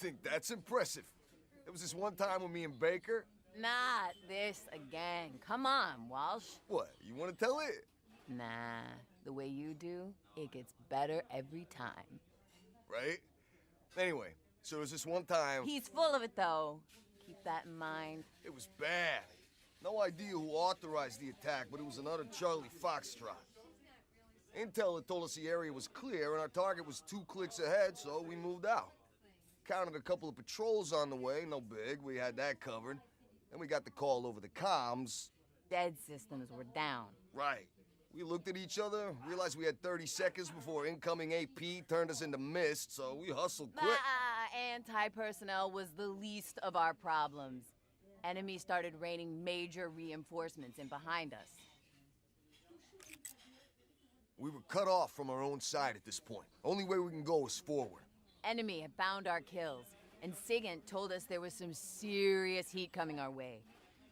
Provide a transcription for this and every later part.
think that's impressive? There was this one time with me and Baker. Not this again. Come on, Walsh. What, you want to tell it? Nah, the way you do, it gets better every time. Right? Anyway, so there was this one time... He's full of it, though. Keep that in mind. It was bad. No idea who authorized the attack, but it was another Charlie Foxtrot. Intel had told us the area was clear, and our target was 2 clicks ahead, so we moved out. Counted a couple of patrols on the way, no big, we had that covered. Then we got the call over the comms. Dead systems were down. Right. We looked at each other, realized we had 30 seconds before incoming AP turned us into mist, so we hustled quick. Anti-personnel was the least of our problems. Enemy started raining major reinforcements in behind us. We were cut off from our own side at this point. Only way we can go is forward. Enemy had found our kills, and Sigint told us there was some serious heat coming our way.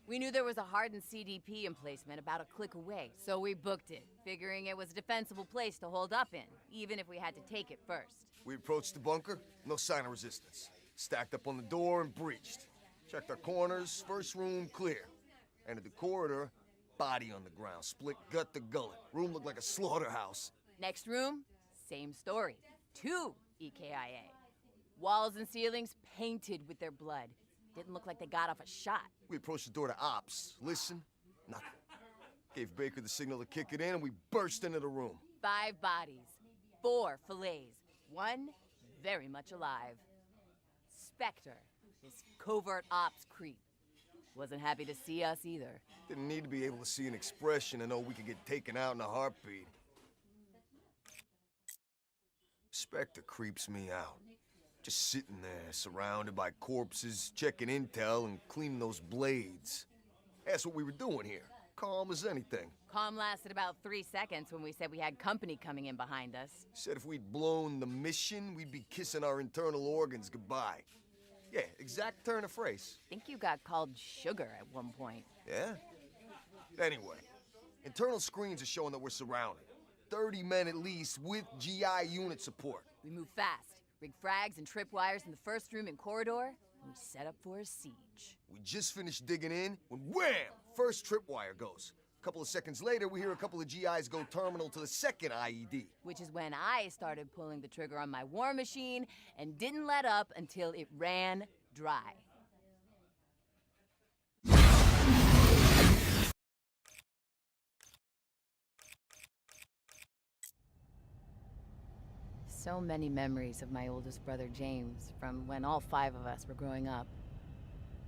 We knew there was a hardened CDP emplacement about a click away, so we booked it, figuring it was a defensible place to hold up in, even if we had to take it first. We approached the bunker, no sign of resistance. Stacked up on the door and breached. Checked our corners, first room clear. Entered the corridor, body on the ground, split gut to gullet. Room looked like a slaughterhouse. Next room, same story. 2 EKIA. Walls and ceilings painted with their blood. Didn't look like they got off a shot. We approached the door to ops. Listen, nothing. Gave Baker the signal to kick it in, and we burst into the room. 5 bodies, 4 fillets, 1 very much alive. Spectre, this covert ops creep. Wasn't happy to see us either. Didn't need to be able to see an expression to know we could get taken out in a heartbeat. Spectre creeps me out. Just sitting there, surrounded by corpses, checking intel and cleaning those blades. That's what we were doing here. Calm as anything. Calm lasted about 3 seconds when we said we had company coming in behind us. Said if we'd blown the mission, we'd be kissing our internal organs goodbye. Yeah, exact turn of phrase. Think you got called sugar at one point. Yeah? Anyway, internal screens are showing that we're surrounded. 30 men at least with GI unit support. We move fast. Rig frags and tripwires in the first room and corridor, and we set up for a siege. We just finished digging in when wham! First tripwire goes. A couple of seconds later, we hear a couple of GIs go terminal to the second IED. Which is when I started pulling the trigger on my war machine and didn't let up until it ran dry. So many memories of my oldest brother James from when all 5 of us were growing up.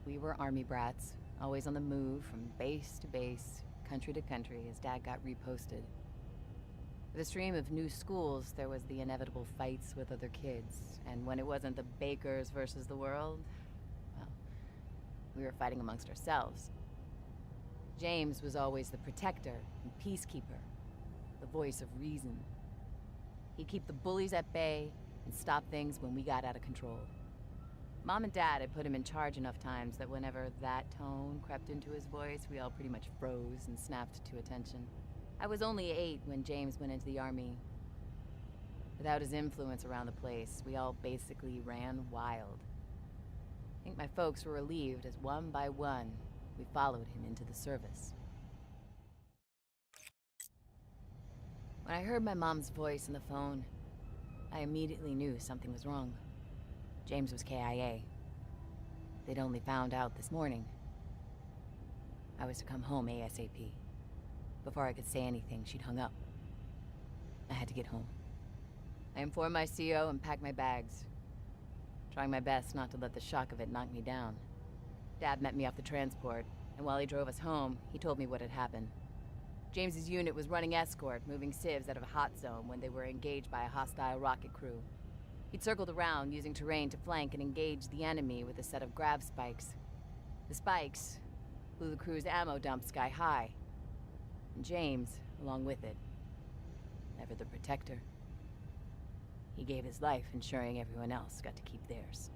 We were army brats, always on the move from base to base, country to country as Dad got reposted. With the stream of new schools, there was the inevitable fights with other kids, and when it wasn't the Bakers versus the world, well, we were fighting amongst ourselves. James was always the protector and peacekeeper, the voice of reason. He'd keep the bullies at bay and stop things when we got out of control. Mom and Dad had put him in charge enough times that whenever that tone crept into his voice, we all pretty much froze and snapped to attention. I was only 8 when James went into the army. Without his influence around the place, we all basically ran wild. I think my folks were relieved as one by one, we followed him into the service. When I heard my mom's voice on the phone, I immediately knew something was wrong. James was KIA. They'd only found out this morning. I was to come home ASAP. Before I could say anything, she'd hung up. I had to get home. I informed my CO and packed my bags, trying my best not to let the shock of it knock me down. Dad met me off the transport, and while he drove us home, he told me what had happened. James's unit was running escort, moving civs out of a hot zone when they were engaged by a hostile rocket crew. He'd circled around, using terrain to flank and engage the enemy with a set of grav spikes. The spikes blew the crew's ammo dump sky high, and James, along with it, ever the protector. He gave his life, ensuring everyone else got to keep theirs.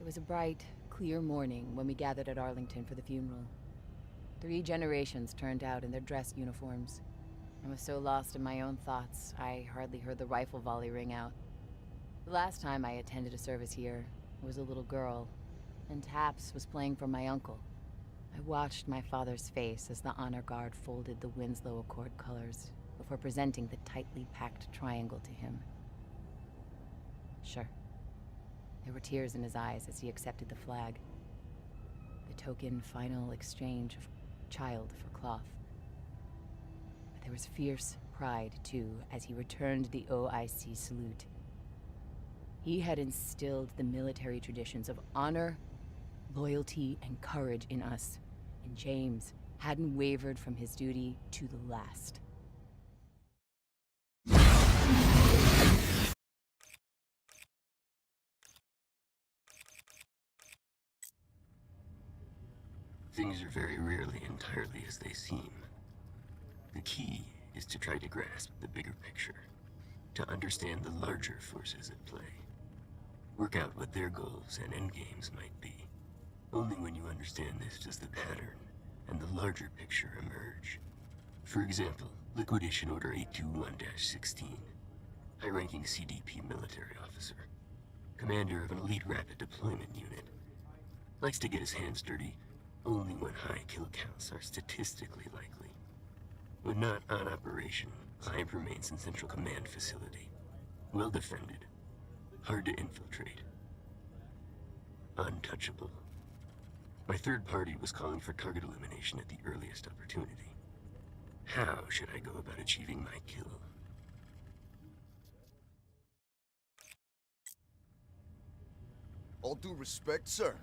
It was a bright, clear morning when we gathered at Arlington for the funeral. 3 generations turned out in their dress uniforms. I was so lost in my own thoughts, I hardly heard the rifle volley ring out. The last time I attended a service here, I was a little girl, and Taps was playing for my uncle. I watched my father's face as the honor guard folded the Winslow Accord colors before presenting the tightly packed triangle to him. Sure. There were tears in his eyes as he accepted the flag. The token final exchange of child for cloth. But there was fierce pride, too, as he returned the OIC salute. He had instilled the military traditions of honor, loyalty, and courage in us, and James hadn't wavered from his duty to the last. Things are very rarely entirely as they seem. The key is to try to grasp the bigger picture, to understand the larger forces at play. Work out what their goals and endgames might be. Only when you understand this does the pattern and the larger picture emerge. For example, Liquidation Order 821-16, high-ranking CDP military officer, commander of an elite rapid deployment unit, likes to get his hands dirty only when high kill counts are statistically likely. When not on operation, Clive remains in Central Command facility. Well defended. Hard to infiltrate. Untouchable. My third party was calling for target elimination at the earliest opportunity. How should I go about achieving my kill? All due respect, sir.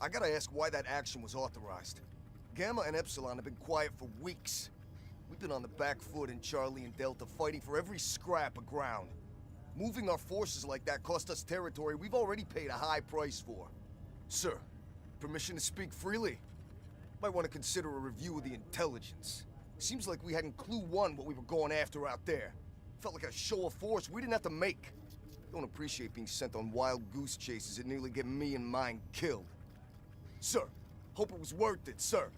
I gotta ask why that action was authorized. Gamma and Epsilon have been quiet for weeks. We've been on the back foot in Charlie and Delta, fighting for every scrap of ground. Moving our forces like that cost us territory we've already paid a high price for. Sir, permission to speak freely? Might want to consider a review of the intelligence. Seems like we hadn't clue one what we were going after out there. Felt like a show of force we didn't have to make. Don't appreciate being sent on wild goose chases that nearly get me and mine killed. Sir, hope it was worth it, sir.